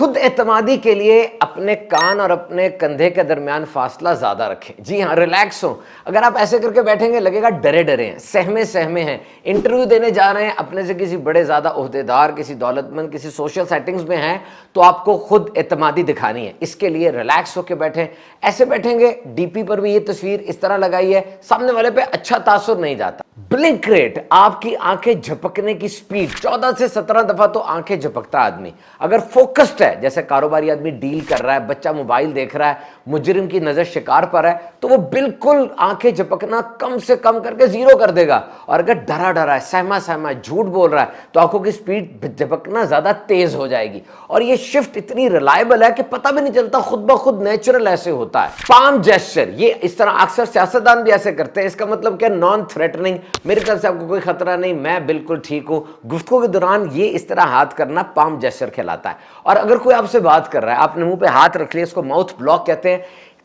خود اعتمادی کے لیے اپنے کان اور اپنے کندھے کے درمیان فاصلہ زیادہ رکھیں. جی ہاں, ریلیکس ہوں. اگر آپ ایسے کر کے بیٹھیں گے لگے گا ڈرے ڈرے ہیں, سہمے سہمے ہیں. انٹرویو دینے جا رہے ہیں, اپنے سے کسی بڑے زیادہ عہدیدار, کسی دولت مند, کسی سوشل سیٹنگز میں ہیں, تو آپ کو خود اعتمادی دکھانی ہے. اس کے لیے ریلیکس ہو کے بیٹھیں. ایسے بیٹھیں گے, ڈی پی پر بھی یہ تصویر اس طرح لگائی ہے, سامنے والے پہ اچھا تاثر نہیں جاتا. بلنک ریٹ, آپ کی آنکھیں جھپکنے کی سپیڈ 14 سے 17 دفعہ تو آنکھیں جھپکتا آدمی. اگر فوکسڈ ہے, جیسے کاروباری آدمی ڈیل کر رہا ہے, بچہ موبائل دیکھ رہا ہے, مجرم کی نظر شکار پر ہے, تو وہ بالکل آنکھیں جھپکنا کم سے کم کر کے 0 کر دے گا. اور اگر ڈرا ڈرا ہے, سہما سہما ہے, جھوٹ بول رہا ہے, تو آنکھوں کی سپیڈ جھپکنا زیادہ تیز ہو جائے گی. اور یہ شفٹ اتنی ریلائبل ہے کہ پتہ بھی نہیں چلتا, خود بخود نیچرل ایسے ہوتا ہے. پام جیسچر, یہ اس طرح اکثر سیاستدان بھی ایسے کرتے ہیں. اس کا مطلب کیا؟ نان تھریٹننگ, میری طرف سے آپ کو کوئی خطرہ نہیں, میں بالکل ٹھیک ہوں. گفتگو کے دوران یہ اس طرح ہاتھ کرنا پام جیسچر کہلاتا ہے. اور اگر کوئی آپ سے بات کر رہا ہے, آپ نے منہ پہ ہاتھ رکھ لیا, اس کو ماؤتھ بلاک کہتے ہیں.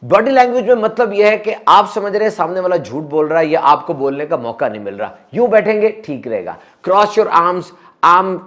باڈی لینگویج میں مطلب یہ ہے کہ آپ سمجھ رہے ہیں سامنے والا جھوٹ بول رہا ہے یا آپ کو بولنے کا موقع نہیں مل رہا. یوں بیٹھیں گے ٹھیک رہے گا. کراس یور آرمز,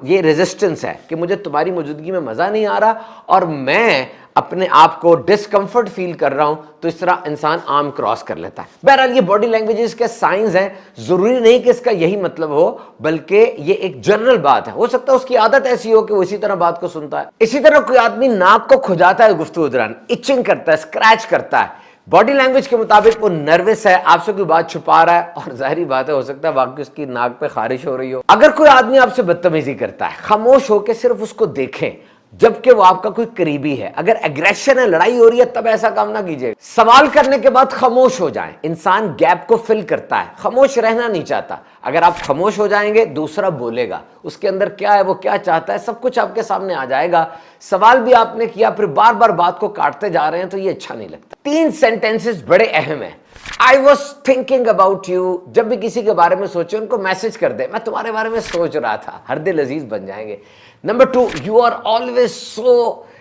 یہ ریزسٹنس ہے کہ مجھے تمہاری موجودگی میں مزہ نہیں آ رہا اور میں اپنے آپ کو ڈسکمفرٹ فیل کر رہا ہوں, تو اس طرح انسان آرم کراس کر لیتا ہے. بہرحال یہ باڈی لینگویجز کے سائنز ہیں, ضروری نہیں کہ اس کا یہی مطلب ہو, بلکہ یہ ایک جنرل بات ہے. ہو سکتا ہے اس کی عادت ایسی ہو کہ وہ اسی طرح بات کو سنتا ہے. اسی طرح کوئی آدمی ناک کو کھجاتا ہے گفتگو دوران, ایچنگ کرتا ہے, اسکریچ کرتا ہے, باڈی لینگویج کے مطابق وہ نروس ہے, آپ سے کوئی بات چھپا رہا ہے, اور ظاہری بات ہے ہو سکتا ہے واقعی اس کی ناک پہ خارش ہو رہی ہو. اگر کوئی آدمی آپ سے بدتمیزی کرتا ہے, خاموش ہو کے صرف اس کو دیکھیں جبکہ وہ آپ کا کوئی قریبی ہے. اگر ایگریشن ہے, لڑائی ہو رہی ہے, تب ایسا کام نہ کیجیے. سوال کرنے کے بعد خاموش ہو جائیں. انسان گیپ کو فل کرتا ہے, خاموش رہنا نہیں چاہتا. اگر آپ خاموش ہو جائیں گے, دوسرا بولے گا, اس کے اندر کیا ہے, وہ کیا چاہتا ہے, سب کچھ آپ کے سامنے آ جائے گا. سوال بھی آپ نے کیا, پھر بار بار بات کو کاٹتے جا رہے ہیں, تو یہ اچھا نہیں لگتا. 3 سینٹنسز بڑے اہم ہیں. I was thinking about you. جب بھی کسی کے بارے میں سوچے, ان کو میسج کر دیں, میں تمہارے بارے میں سوچ رہا تھا. ہر دل عزیز بن جائیں گے. Number 2, you are always so,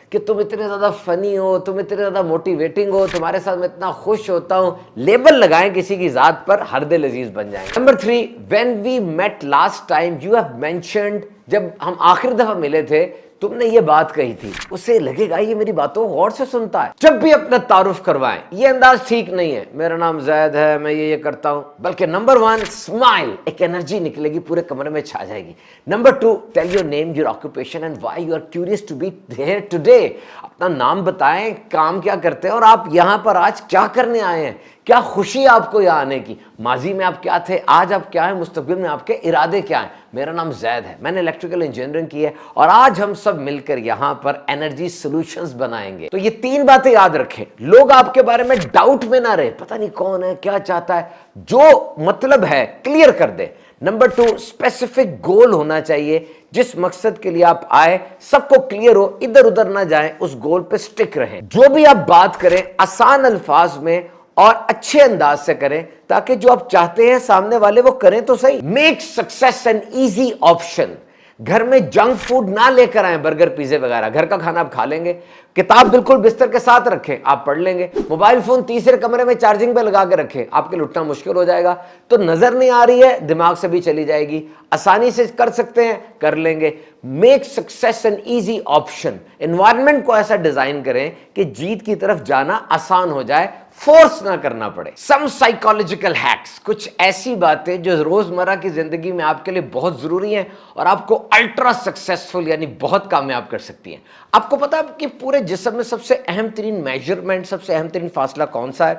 کہ تم اتنے زیادہ فنی ہو, تم اتنے زیادہ موٹیویٹنگ ہو, تمہارے ساتھ میں اتنا خوش ہوتا ہوں. لیبل لگائیں کسی کی ذات پر, ہر دل عزیز بن جائیں گے. Number 3, when we met last time you have mentioned, جب ہم آخر دفعہ ملے تھے تم نے یہ بات کہی تھی. اسے لگے گا یہ میری باتوں غور سے سنتا ہے. جب بھی اپنا تعارف کروائیں, یہ انداز ٹھیک نہیں ہے, میرا نام زید ہے, میں یہ کرتا ہوں, بلکہ نمبر 1 اسمائل, ایک انرجی نکلے گی, پورے کمرے میں چھا جائے گی. Number 2, tell your name, your occupation and why you are curious to be here today. اپنا نام بتائیں, کام کیا کرتے ہیں, اور آپ یہاں پر آج کیا کرنے آئے ہیں. کیا خوشی آپ کو یہاں آنے کی, ماضی میں آپ کیا تھے, آج آپ کیا ہیں, مستقبل میں آپ کے ارادے کیا ہیں. میرا نام زید ہے, میں نے الیکٹریکل انجینئرنگ کی ہے, اور آج ہم سب مل کر یہاں پر انرجی سولوشنز بنائیں گے. تو یہ 3 باتیں یاد رکھیں. لوگ آپ کے بارے میں ڈاؤٹ میں نہ رہے, پتہ نہیں کون ہے, کیا چاہتا ہے. جو مطلب ہے کلیئر کر دیں. نمبر 2, اسپیسیفک گول ہونا چاہیے. جس مقصد کے لیے آپ آئے سب کو کلیئر ہو, ادھر ادھر نہ جائیں, اس گول پہ سٹک رہیں. جو بھی آپ بات کریں آسان الفاظ میں اور اچھے انداز سے کریں, تاکہ جو آپ چاہتے ہیں سامنے والے وہ کریں تو صحیح. Make success an easy option. گھر میں جنک فوڈ نہ لے کر آئیں, برگر پیزے وغیرہ. گھر کا کھانا آپ کھا لیں گے. کتاب بالکل بستر کے ساتھ رکھیں, آپ پڑھ لیں گے. موبائل فون تیسرے کمرے میں چارجنگ پہ لگا کے رکھیں, آپ کے لٹنا مشکل ہو جائے گا. تو نظر نہیں آ رہی ہے, دماغ سے بھی چلی جائے گی. آسانی سے کر سکتے ہیں, کر لیں گے. Make success an easy option. Environment کو ایسا ڈیزائن کریں کہ جیت کی طرف جانا آسان ہو جائے, فورس نہ کرنا پڑے. سم سائیکالوجیکل ہیکس, کچھ ایسی باتیں جو روزمرہ کی زندگی میں آپ کے لیے بہت ضروری ہیں اور آپ کو الٹرا سکسیسفل یعنی بہت کامیاب کر سکتی ہیں. آپ کو پتا ہے کہ پورے جسم میں سب سے اہم ترین میجرمنٹ, سب سے اہم ترین فاصلہ کون سا ہے؟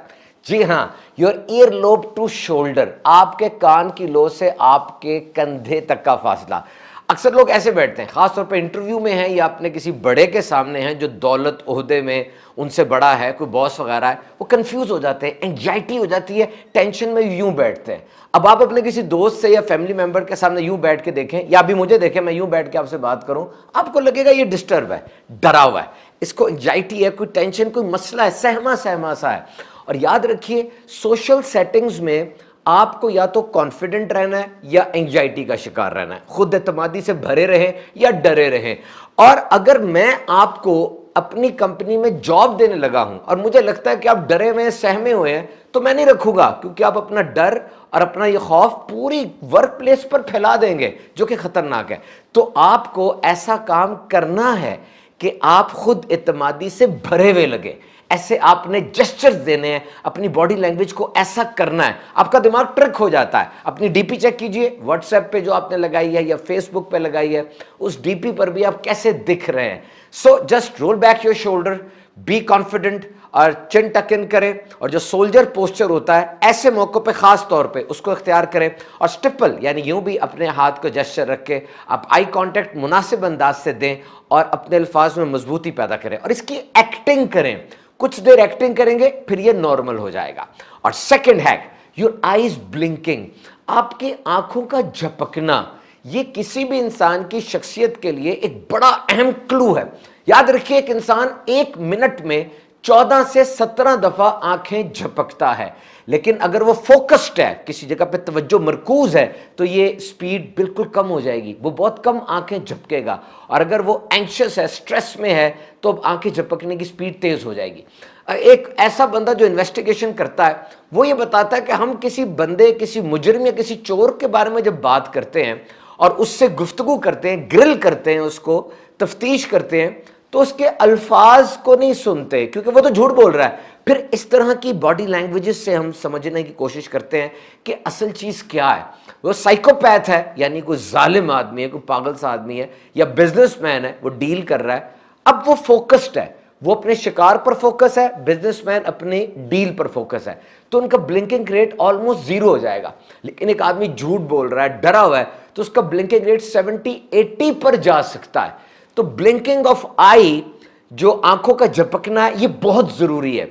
جی ہاں, your ear lobe to shoulder. آپ کے کان کی لو سے آپ کے کندھے تک کا فاصلہ. اکثر لوگ ایسے بیٹھتے ہیں, خاص طور پہ انٹرویو میں ہیں یا اپنے کسی بڑے کے سامنے ہیں جو دولت عہدے میں ان سے بڑا ہے, کوئی باس وغیرہ ہے, وہ کنفیوز ہو جاتے ہیں, انگزائٹی ہو جاتی ہے, ٹینشن میں یوں بیٹھتے ہیں. اب آپ اپنے کسی دوست سے یا فیملی ممبر کے سامنے یوں بیٹھ کے دیکھیں, یا ابھی مجھے دیکھیں, میں یوں بیٹھ کے آپ سے بات کروں, آپ کو لگے گا یہ ڈسٹرب ہے, ڈرا ہوا ہے, اس کو انگزائٹی ہے, کوئی ٹینشن, کوئی مسئلہ ہے, سہما سہما سا ہے. اور یاد رکھیے سوشل سیٹنگز میں آپ کو یا تو کانفیڈنٹ رہنا ہے یا انگزائٹی کا شکار رہنا ہے. خود اعتمادی سے بھرے رہیں یا ڈرے رہیں. اور اگر میں آپ کو اپنی کمپنی میں جاب دینے لگا ہوں اور مجھے لگتا ہے کہ آپ ڈرے ہوئے ہیں, سہمے ہوئے ہیں, تو میں نہیں رکھوں گا, کیونکہ آپ اپنا ڈر اور اپنا یہ خوف پوری ورک پلیس پر پھیلا دیں گے, جو کہ خطرناک ہے. تو آپ کو ایسا کام کرنا ہے کہ آپ خود اعتمادی سے بھرے ہوئے لگے. ایسے آپ نے جسچرز دینے ہیں, اپنی باڈی لینگویج کو ایسا کرنا ہے, آپ کا دماغ ٹرک ہو جاتا ہے. اپنی ڈی پی چیک کیجئے, واٹس ایپ پہ جو آپ نے لگائی ہے یا فیس بک پہ لگائی ہے, اس ڈی پی پر بھی آپ کیسے دکھ رہے ہیں. So just roll back your shoulder, be confident, اور چن ٹک ان کریں, اور جو سولجر پوسچر ہوتا ہے ایسے موقع پہ خاص طور پہ اس کو اختیار کریں. اور سٹپل یعنی یوں بھی اپنے ہاتھ کو جسچر رکھ کے آپ آئی کانٹیکٹ مناسب انداز سے دیں اور اپنے الفاظ میں مضبوطی پیدا کریں, اور اس کی ایکٹنگ کریں. کچھ دیر ایکٹنگ کریں گے پھر یہ نارمل ہو جائے گا. اور second hack, your eyes blinking, آپ کی آنکھوں کا جھپکنا, یہ کسی بھی انسان کی شخصیت کے لیے ایک بڑا اہم کلو ہے. یاد رکھیے ایک انسان 1 منٹ میں 14 سے 17 دفعہ آنکھیں جھپکتا ہے, لیکن اگر وہ فوکسڈ ہے, کسی جگہ پہ توجہ مرکوز ہے, تو یہ سپیڈ بالکل کم ہو جائے گی, وہ بہت کم آنکھیں جھپکے گا. اور اگر وہ اینکشس ہے, سٹریس میں ہے, تو اب آنکھیں جھپکنے کی سپیڈ تیز ہو جائے گی. ایک ایسا بندہ جو انویسٹیگیشن کرتا ہے وہ یہ بتاتا ہے کہ ہم کسی بندے, کسی مجرم یا کسی چور کے بارے میں جب بات کرتے ہیں اور اس سے گفتگو کرتے ہیں, گرل کرتے ہیں, اس کو تفتیش کرتے ہیں, تو اس کے الفاظ کو نہیں سنتے کیونکہ وہ تو جھوٹ بول رہا ہے. پھر اس طرح کی باڈی لینگویجز سے ہم سمجھنے کی کوشش کرتے ہیں کہ اصل چیز کیا ہے. وہ سائیکوپیتھ ہے, یعنی کوئی ظالم آدمی ہے, کوئی پاگل سا آدمی ہے, یا بزنس مین ہے, وہ ڈیل کر رہا ہے. اب وہ فوکسڈ ہے, وہ اپنے شکار پر فوکس ہے, بزنس مین اپنے ڈیل پر فوکس ہے, تو ان کا بلنکنگ ریٹ آلموسٹ 0 ہو جائے گا. لیکن ایک آدمی جھوٹ بول رہا ہے, ڈرا ہوا ہے, تو اس کا بلنکنگ ریٹ 70-80 پر جا سکتا ہے. تو بلنکنگ آف آئی, جو آنکھوں کا جھپکنا ہے, یہ بہت ضروری ہے.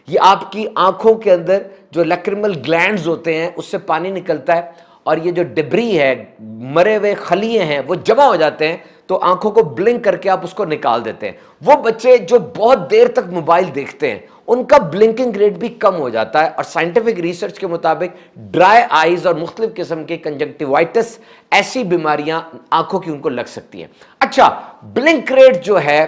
یہ آپ کی آنکھوں کے اندر جو لیکریمل گلینڈز ہوتے ہیں اس سے پانی نکلتا ہے, اور یہ جو ڈبری ہے, مرے ہوئے خلیے ہیں, وہ جمع ہو جاتے ہیں, تو آنکھوں کو بلنک کر کے آپ اس کو نکال دیتے ہیں. وہ بچے جو بہت دیر تک موبائل دیکھتے ہیں ان کا بلنکنگ ریٹ بھی کم ہو جاتا ہے. اور سائنٹیفک ریسرچ کے مطابق ڈرائی آئیز اور مختلف قسم کے کنجنکٹیوائٹس, ایسی بیماریاں آنکھوں کی ان کو لگ سکتی ہیں. اچھا, بلنک ریٹ جو ہے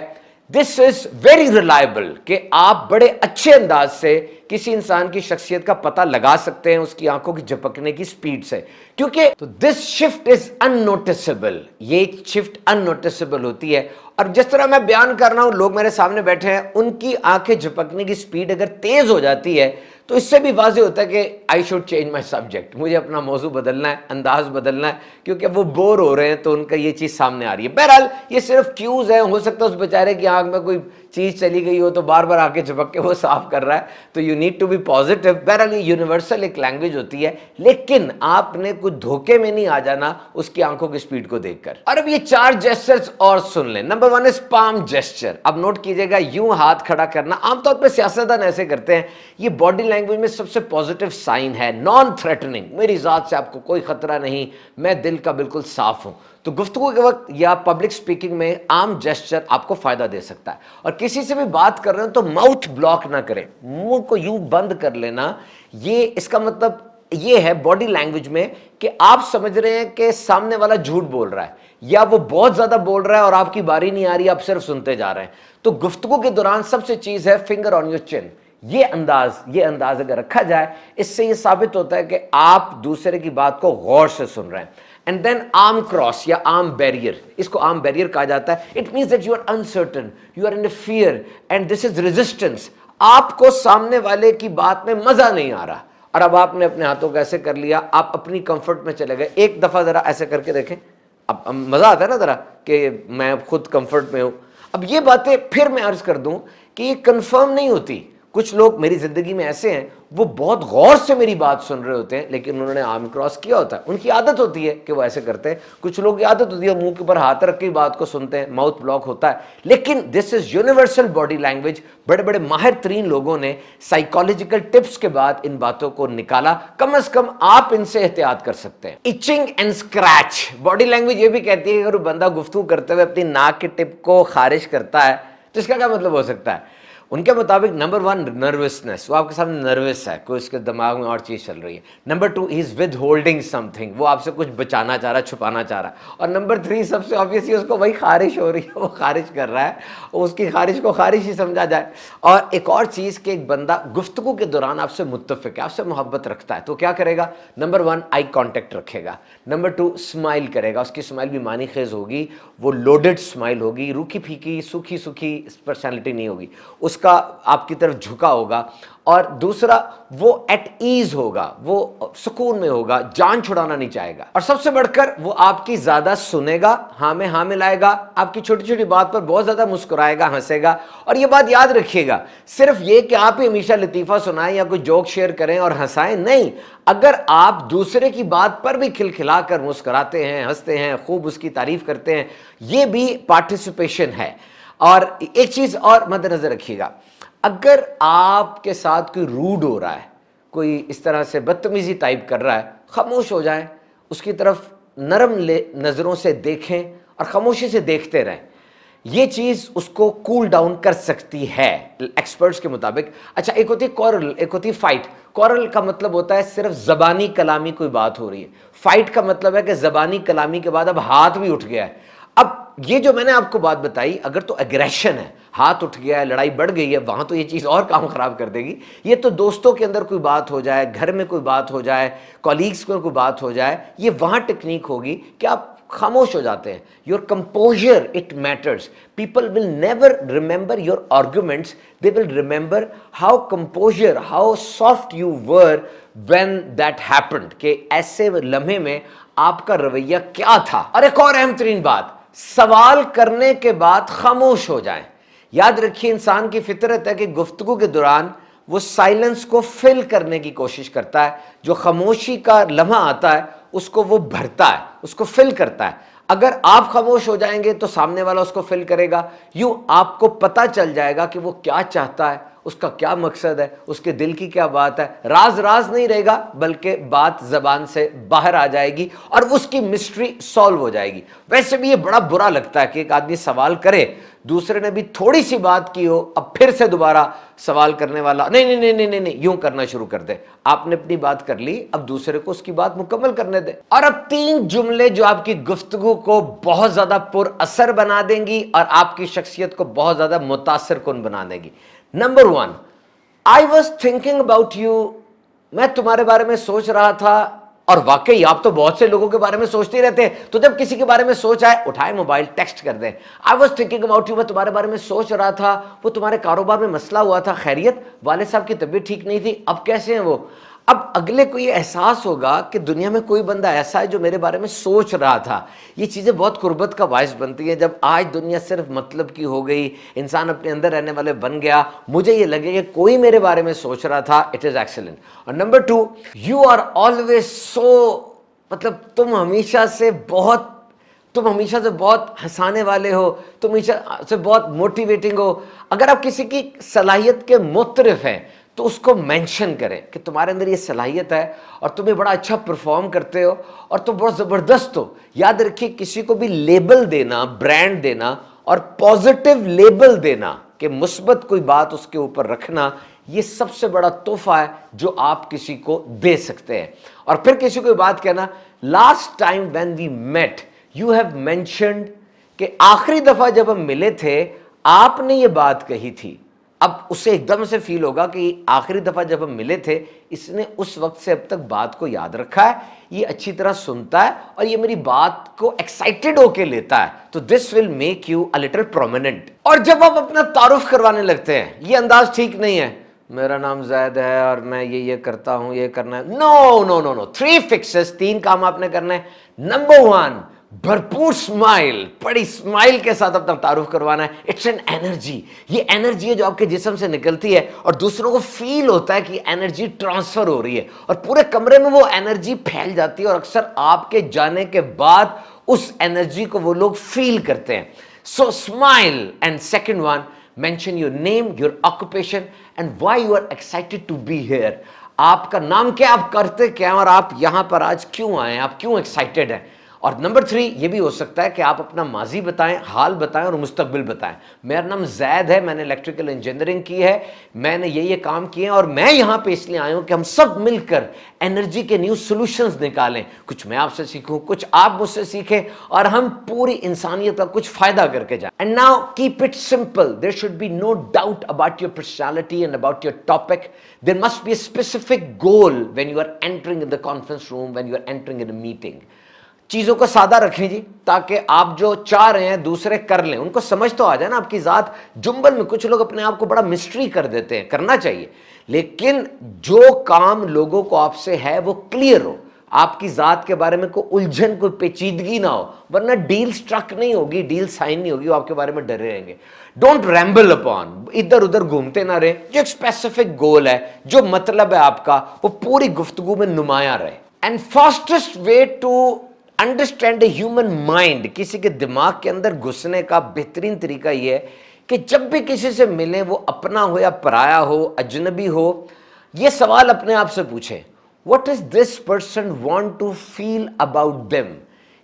دس از ویری ریلائبل, کہ آپ بڑے اچھے انداز سے کسی انسان کی شخصیت کا پتہ لگا سکتے ہیں اس کی آنکھوں کی جھپکنے کی سپیڈ سے, کیونکہ تو دس شفٹ از ان نوٹسبل, یہ شفٹ ان نوٹسبل ہوتی ہے. اور جس طرح میں بیان کر رہا ہوں, لوگ میرے سامنے بیٹھے ہیں, ان کی آنکھیں جھپکنے کی سپیڈ اگر تیز ہو جاتی ہے تو اس سے بھی واضح ہوتا ہے کہ I should change my subject, مجھے اپنا موضوع بدلنا ہے, انداز بدلنا ہے, کیونکہ وہ بور ہو رہے ہیں تو ان کا یہ چیز سامنے آ رہی ہے. بہرحال یہ صرف کیوز ہے, ہو سکتا ہے اس بیچارے کی آنکھ میں کوئی چیز چلی گئی ہو تو بار بار آ کے جھپک کے وہ صاف کر رہا ہے, تو you need to be positive. بہرحال یہ یونیورسل ایک لینگویج ہوتی ہے, لیکن آپ نے کچھ دھوکے میں نہیں آ جانا اس کی آنکھوں کی سپیڈ کو دیکھ کر. اور اب یہ 4 جیسچرز اور سن لیں. نمبر 1 از پام جیسچر. اب نوٹ کیجئے گا, یوں ہاتھ کھڑا کرنا, عام طور پہ سیاستدان ایسے کرتے ہیں. یہ باڈی لینگویج میں سب سے پازیٹیو سائن ہے, نان تھریٹننگ, میری ذات سے آپ کو کوئی خطرہ نہیں, میں دل کا بالکل صاف ہوں. تو گفتگو کے وقت یا پبلک سپیکنگ میں عام جیسچر آپ کو فائدہ دے سکتا ہے. اور کسی سے بھی بات کر رہے ہیں تو ماؤتھ بلاک نہ کریں, منہ کو یوں بند کر لینا. یہ اس کا مطلب یہ ہے باڈی لینگویج میں کہ آپ سمجھ رہے ہیں کہ سامنے والا جھوٹ بول رہا ہے, یا وہ بہت زیادہ بول رہا ہے اور آپ کی باری نہیں آ رہی, آپ صرف سنتے جا رہے ہیں. تو گفتگو کے دوران سب سے چیز ہے فنگر آن یور چن. یہ انداز اگر رکھا جائے, اس سے یہ ثابت ہوتا ہے کہ آپ دوسرے کی بات کو غور سے سن رہے ہیں. اینڈ دین آرم کراس یا آرم بیریئر, اس کو آرم بیریئر کہا جاتا ہے. It means that you are uncertain, you are in a fear, and this is resistance. آپ کو سامنے والے کی بات میں مزہ نہیں آ رہا, اور اب آپ نے اپنے ہاتھوں کو ایسے کر لیا, آپ اپنی کمفرٹ میں چلے گئے. ایک دفعہ ذرا ایسے کر کے دیکھیں, اب مزہ آتا ہے نا ذرا کہ میں خود کمفرٹ میں ہوں. اب یہ باتیں پھر میں عرض کر دوں کہ یہ کنفرم نہیں ہوتی. کچھ لوگ میری زندگی میں ایسے ہیں, وہ بہت غور سے میری بات سن رہے ہوتے ہیں, لیکن انہوں نے آرم کراس کیا ہوتا ہے. ان کی عادت ہوتی ہے کہ وہ ایسے کرتے ہیں. کچھ لوگ کی عادت ہوتی ہے منہ کے اوپر ہاتھ رکھ کے بات کو سنتے ہیں, ماؤتھ بلاک ہوتا ہے. لیکن دس از یونیورسل باڈی لینگویج. بڑے بڑے ماہر ترین لوگوں نے سائیکالوجیکل ٹپس کے بعد ان باتوں کو نکالا. کم از کم آپ ان سے احتیاط کر سکتے ہیں. Itching and scratch, body language یہ بھی کہتی ہے کہ اگر بندہ گفتگو کرتے ہوئے اپنی ناک کے ٹپ کو خارش کرتا ہے تو اس کا کیا مطلب ہو سکتا ہے؟ ان کے مطابق نمبر 1 نروسنس, وہ آپ کے سامنے نروس ہے, کوئی اس کے دماغ میں اور چیز چل رہی ہے. Number 2 he is with holding some thing, وہ آپ سے کچھ بچانا چاہ رہا ہے, چھپانا چاہ رہا ہے. اور نمبر 3 سب سے آبویسلی اس کو وہی خارش ہو رہی ہے, وہ خارش کر رہا ہے, اس کی خارش کو خارش ہی سمجھا جائے. اور ایک اور چیز کہ ایک بندہ گفتگو کے دوران آپ سے متفق ہے, آپ سے محبت رکھتا ہے, تو کیا کرے گا؟ نمبر 1 آئی کانٹیکٹ رکھے گا. نمبر 2 اسمائل کرے گا, اس کی اسمائل بھی معنی خیز ہوگی, وہ لوڈڈ اسمائل ہوگی, روکھی پھیکی سوکھی سوکھی پرسنالٹی نہیں ہوگی, اس کا آپ کی طرف جھکا ہوگا. اور دوسرا وہ ایٹ ایز ہوگا, وہ سکون میں ہوگا, جان چھڑانا نہیں چاہے گا. اور سب سے بڑھ کر وہ آپ کی زیادہ سنے گا, ہاں میں ہاں ملائے گا, آپ کی چھوٹی چھوٹی بات پر بہت زیادہ مسکرائے گا, ہنسے گا. اور یہ بات یاد رکھیے گا, صرف یہ کہ آپ ہی ہمیشہ لطیفہ سنائیں یا کوئی جوک شیئر کریں اور ہنسائیں نہیں, اگر آپ دوسرے کی بات پر بھی کھلکھلا کر مسکراتے ہیں, ہنستے ہیں, خوب اس کی تعریف کرتے ہیں, یہ بھی پارٹیسپیشن ہے. اور ایک چیز اور مد نظر رکھیے گا, اگر آپ کے ساتھ کوئی روڈ ہو رہا ہے, کوئی اس طرح سے بدتمیزی ٹائپ کر رہا ہے, خاموش ہو جائیں, اس کی طرف نرم نظروں سے دیکھیں اور خاموشی سے دیکھتے رہیں. یہ چیز اس کو کول ڈاؤن کر سکتی ہے ایکسپرٹس کے مطابق. اچھا, ایک ہوتی ہے کورل, ایک ہوتی ہے فائٹ. کورل کا مطلب ہوتا ہے صرف زبانی کلامی کوئی بات ہو رہی ہے. فائٹ کا مطلب ہے کہ زبانی کلامی کے بعد اب ہاتھ بھی اٹھ گیا ہے. اب یہ جو میں نے آپ کو بات بتائی, اگر تو ایگریشن ہے, ہاتھ اٹھ گیا ہے, لڑائی بڑھ گئی ہے, وہاں تو یہ چیز اور کام خراب کر دے گی. یہ تو دوستوں کے اندر کوئی بات ہو جائے, گھر میں کوئی بات ہو جائے, کولیگز میں کوئی بات ہو جائے, یہ وہاں ٹیکنیک ہوگی کہ آپ خاموش ہو جاتے ہیں. Your composure it matters. People will never remember your arguments, they will remember how composure, how soft you were when that happened, کہ ایسے لمحے میں آپ کا رویہ کیا تھا. اور ایک اور اہم ترین بات, سوال کرنے کے بعد خاموش ہو جائیں. یاد رکھیے, انسان کی فطرت ہے کہ گفتگو کے دوران وہ سائلنس کو فل کرنے کی کوشش کرتا ہے, جو خاموشی کا لمحہ آتا ہے اس کو وہ بھرتا ہے, اس کو فل کرتا ہے. اگر آپ خاموش ہو جائیں گے تو سامنے والا اس کو فل کرے گا. یوں آپ کو پتہ چل جائے گا کہ وہ کیا چاہتا ہے, اس کا کیا مقصد ہے, اس کے دل کی کیا بات ہے. راز راز نہیں رہے گا, بلکہ بات زبان سے باہر آ جائے گی اور اس کی مسٹری سالو ہو جائے گی. ویسے بھی یہ بڑا برا لگتا ہے کہ ایک آدمی سوال کرے, دوسرے نے بھی تھوڑی سی بات کی ہو, اب پھر سے دوبارہ سوال کرنے والا نہیں نہیں نہیں نہیں نہیں یوں کرنا شروع کر دے. آپ نے اپنی بات کر لی, اب دوسرے کو اس کی بات مکمل کرنے دے. اور اب 3 جملے جو آپ کی گفتگو کو بہت زیادہ پر اثر بنا دیں گی اور آپ کی شخصیت کو بہت زیادہ متاثر کن بنا دیں گی. Number 1, I was thinking about you. میں تمہارے بارے میں سوچ رہا تھا. اور واقعی آپ تو بہت سے لوگوں کے بارے میں سوچتے رہتے ہیں, تو جب کسی کے بارے میں سوچ آئے, اٹھائے موبائل, ٹیکسٹ کر دیں, I was thinking about you, میں تمہارے بارے میں سوچ رہا تھا, وہ تمہارے کاروبار میں مسئلہ ہوا تھا, خیریت, والد صاحب کی طبیعت ٹھیک نہیں تھی, اب کیسے ہیں وہ. اب اگلے کو یہ احساس ہوگا کہ دنیا میں کوئی بندہ ایسا ہے جو میرے بارے میں سوچ رہا تھا. یہ چیزیں بہت قربت کا باعث بنتی ہیں. جب آج دنیا صرف مطلب کی ہو گئی, انسان اپنے اندر رہنے والے بن گیا, مجھے یہ لگے کہ کوئی میرے بارے میں سوچ رہا تھا, اٹ از ایکسلنٹ. اور number 2, you are always so, مطلب تم ہمیشہ سے بہت ہنسانے والے ہو, تم ہمیشہ سے بہت موٹیویٹنگ ہو. اگر آپ کسی کی صلاحیت کے معترف ہیں تو اس کو مینشن کریں کہ تمہارے اندر یہ صلاحیت ہے اور تم یہ بڑا اچھا پرفارم کرتے ہو اور تم بہت زبردست ہو. یاد رکھیے, کسی کو بھی لیبل دینا, برانڈ دینا اور پازیٹیو لیبل دینا کہ مثبت کوئی بات اس کے اوپر رکھنا, یہ سب سے بڑا تحفہ ہے جو آپ کسی کو دے سکتے ہیں. اور پھر کسی کو بات کہنا, last time when we met you have mentioned, کہ آخری دفعہ جب ہم ملے تھے آپ نے یہ بات کہی تھی. اب اسے ایک دم سے فیل ہوگا کہ آخری دفعہ جب ہم ملے تھے اس نے اس وقت سے اب تک بات کو یاد رکھا ہے, یہ اچھی طرح سنتا ہے اور یہ میری بات کو ایکسائٹڈ ہو کے لیتا ہے. تو this will make you a little prominent. اور جب آپ اپنا تعارف کروانے لگتے ہیں, یہ انداز ٹھیک نہیں ہے, میرا نام زید ہے اور میں یہ کرتا ہوں, یہ کرنا ہے. نو نو نو نو, 3 فکسز, 3 کام آپ نے کرنے ہیں. نمبر 1, بھرپور اسمائل, بڑی اسمائل کے ساتھ اپنا تعارف کروانا ہے. اٹس این انرجی, یہ انرجی ہے جو آپ کے جسم سے نکلتی ہے اور دوسروں کو فیل ہوتا ہے کہ یہ انرجی ٹرانسفر ہو رہی ہے اور پورے کمرے میں وہ انرجی پھیل جاتی ہے اور اکثر آپ کے جانے کے بعد اس انرجی کو وہ لوگ فیل کرتے ہیں. So smile. And second 1, mention your name, your occupation and why you are excited to be here. آپ کا نام کیا, آپ کرتے کیا اور آپ یہاں پر آج کیوں آئے ہیں, آپ کیوں ایکسائٹیڈ ہیں. اور نمبر 3 یہ بھی ہو سکتا ہے کہ آپ اپنا ماضی بتائیں، حال بتائیں اور مستقبل بتائیں. میرا نام زید ہے، میں نے الیکٹریکل انجینئرنگ کی ہے، میں نے یہ کام کیے ہیں اور میں یہاں پہ اس لیے آیا ہوں کہ ہم سب مل کر انرجی کے نیو سولوشنز نکالیں. کچھ میں آپ سے سیکھوں، کچھ آپ مجھ سے سیکھیں اور ہم پوری انسانیت کا کچھ فائدہ کر کے جائیں. And now keep it simple. There should be no doubt about your personality and about your topic. There must be a specific goal when you are entering in the conference room, when you are entering in a meeting. چیزوں کو سادہ رکھیں جی، تاکہ آپ جو چاہ رہے ہیں دوسرے کر لیں، ان کو سمجھ تو آ جائے نا آپ کی ذات. جنبل میں کچھ لوگ اپنے آپ کو بڑا مسٹری کر دیتے ہیں، کرنا چاہیے، لیکن جو کام لوگوں کو آپ سے ہے وہ کلیئر ہو، آپ کی ذات کے بارے میں کوئی الجھن، کوئی پیچیدگی نہ ہو، ورنہ ڈیل سٹرک نہیں ہوگی، ڈیل سائن نہیں ہوگی، وہ آپ کے بارے میں ڈرے رہیں گے. ڈونٹ ریمبل اپون، ادھر ادھر گھومتے نہ رہیں. جو ایک اسپیسیفک گول ہے، جو مطلب ہے آپ کا، وہ پوری گفتگو میں نمایاں رہے. And fastest way to understand a human mind, کسی کے دماغ کے اندر گھسنے کا بہترین طریقہ یہ ہے کہ جب بھی کسی سے ملیں، وہ اپنا ہو یا پرایا ہو، اجنبی ہو، یہ سوال اپنے آپ سے پوچھیں: what is this person want to feel about them?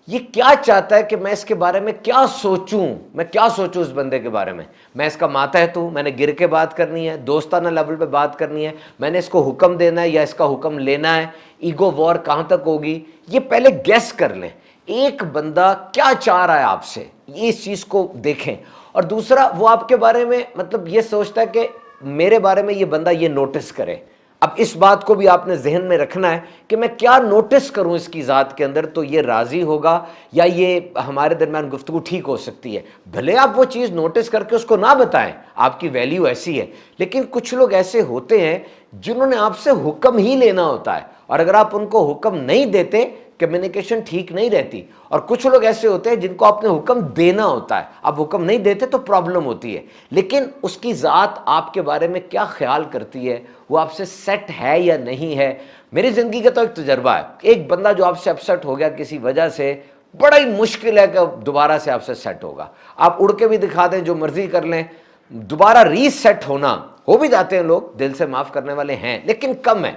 یہ کیا چاہتا ہے کہ میں اس کے بارے میں کیا سوچوں، میں کیا سوچوں اس بندے کے بارے میں. میں اس کا ماتحت ہوں، میں نے گر کے بات کرنی ہے، دوستانہ لیول پہ بات کرنی ہے، میں نے اس کو حکم دینا ہے یا اس کا حکم لینا ہے، ایگو وار کہاں تک ہوگی، یہ پہلے گیس کر لیں. ایک بندہ کیا چاہ رہا ہے آپ سے، یہ اس چیز کو دیکھیں. اور دوسرا، وہ آپ کے بارے میں مطلب یہ سوچتا ہے کہ میرے بارے میں یہ بندہ یہ نوٹس کرے. اب اس بات کو بھی آپ نے ذہن میں رکھنا ہے کہ میں کیا نوٹس کروں اس کی ذات کے اندر تو یہ راضی ہوگا یا یہ ہمارے درمیان گفتگو ٹھیک ہو سکتی ہے. بھلے آپ وہ چیز نوٹس کر کے اس کو نہ بتائیں، آپ کی ویلیو ایسی ہے، لیکن کچھ لوگ ایسے ہوتے ہیں جنہوں نے آپ سے حکم ہی لینا ہوتا ہے، اور اگر آپ ان کو حکم نہیں دیتے، کمیونیکیشن ٹھیک نہیں رہتی. اور کچھ لوگ ایسے ہوتے ہیں جن کو آپ نے حکم دینا ہوتا ہے، آپ حکم نہیں دیتے تو پرابلم ہوتی ہے. لیکن اس کی ذات آپ کے بارے میں کیا خیال کرتی ہے، وہ آپ سے سیٹ ہے یا نہیں ہے. میری زندگی کا تو ایک تجربہ ہے، ایک بندہ جو آپ سے اپسٹ ہو گیا کسی وجہ سے، بڑا ہی مشکل ہے کہ دوبارہ سے آپ سے سیٹ ہوگا. آپ اڑ کے بھی دکھا دیں، جو مرضی کر لیں، دوبارہ ری سیٹ ہونا، ہو بھی جاتے ہیں لوگ، دل سے معاف کرنے والے ہیں لیکن کم ہے.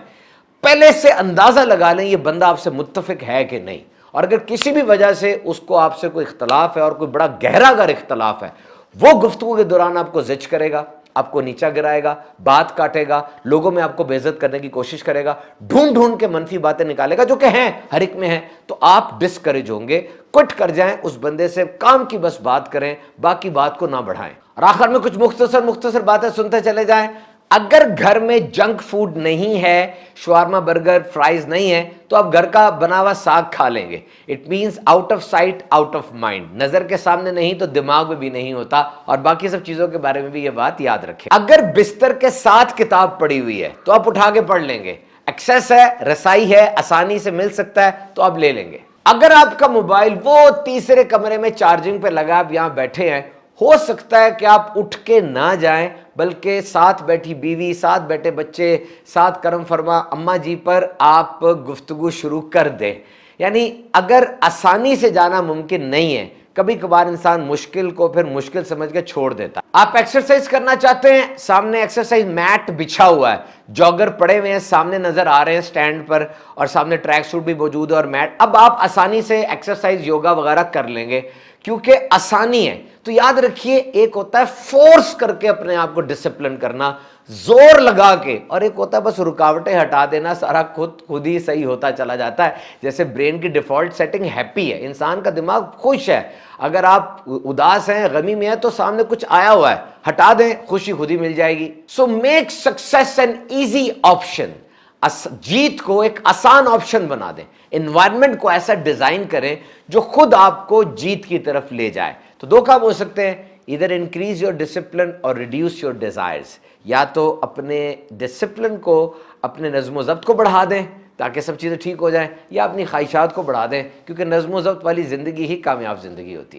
پہلے سے اندازہ لگا لیں یہ بندہ آپ سے متفق ہے کہ نہیں. اور اگر کسی بھی وجہ سے اس کو آپ سے کوئی اختلاف ہے، اور کوئی بڑا گہرا اگر اختلاف ہے، وہ گفتگو کے دوران آپ کو زج کرے گا، آپ کو نیچا گرائے گا، بات کاٹے گا، لوگوں میں آپ کو بے عزت کرنے کی کوشش کرے گا، ڈھونڈ ڈھونڈ کے منفی باتیں نکالے گا جو کہ ہیں ہر ایک میں ہیں، تو آپ ڈسکریج ہوں گے، کوئٹ کر جائیں اس بندے سے. کام کی بس بات کریں، باقی بات کو نہ بڑھائیں. اور آخر میں کچھ مختصر باتیں سنتے چلے جائیں. اگر گھر میں جنک فوڈ نہیں ہے، شوارما، برگر، فرائز نہیں ہے، تو آپ گھر کا بنا ہوا ساگ کھا لیں گے. It means out of sight out of mind. نظر کے سامنے نہیں تو دماغ میں بھی نہیں ہوتا. اور باقی سب چیزوں کے بارے میں بھی یہ بات یاد رکھیں. اگر بستر کے ساتھ کتاب پڑی ہوئی ہے تو آپ اٹھا کے پڑھ لیں گے. ایکسیس ہے، رسائی ہے، آسانی سے مل سکتا ہے تو آپ لے لیں گے. اگر آپ کا موبائل وہ تیسرے کمرے میں چارجنگ پہ لگا، آپ یہاں بیٹھے ہیں، ہو سکتا ہے کہ آپ اٹھ کے نہ جائیں، بلکہ ساتھ بیٹھی بیوی، ساتھ بیٹھے بچے، ساتھ کرم فرما اماں جی پر آپ گفتگو شروع کر دیں. یعنی اگر آسانی سے جانا ممکن نہیں ہے، کبھی کبھار انسان مشکل کو پھر مشکل سمجھ کے چھوڑ دیتا. آپ ایکسرسائز کرنا چاہتے ہیں، سامنے ایکسرسائز میٹ بچھا ہوا ہے، جاگر پڑے ہوئے ہیں، سامنے نظر آ رہے ہیں سٹینڈ پر، اور سامنے ٹریک سوٹ بھی موجود ہے اور میٹ. اب آپ آسانی سے ایکسرسائز، یوگا وغیرہ کر لیں گے کیونکہ آسانی ہے. تو یاد رکھیے، ایک ہوتا ہے فورس کر کے اپنے آپ کو ڈسپلن کرنا، زور لگا کے، اور ایک ہوتا ہے بس رکاوٹیں ہٹا دینا، سارا خود ہی صحیح ہوتا چلا جاتا ہے. جیسے برین کی ڈیفالٹ سیٹنگ ہیپی ہے، انسان کا دماغ خوش ہے. اگر آپ اداس ہیں، غمی میں ہیں، تو سامنے کچھ آیا ہوا ہے، ہٹا دیں، خوشی خود ہی مل جائے گی. So make success an easy option. جیت کو ایک آسان آپشن بنا دیں. انوائرمنٹ کو ایسا ڈیزائن کریں جو خود آپ کو جیت کی طرف لے جائے. تو دو کام ہو سکتے ہیں: ادھر انکریز یور ڈسپلن اور ریڈیوس یور ڈیزائرز. یا تو اپنے ڈسپلن کو، اپنے نظم و ضبط کو بڑھا دیں تاکہ سب چیزیں ٹھیک ہو جائیں، یا اپنی خواہشات کو بڑھا دیں، کیونکہ نظم و ضبط والی زندگی ہی کامیاب زندگی ہوتی ہے.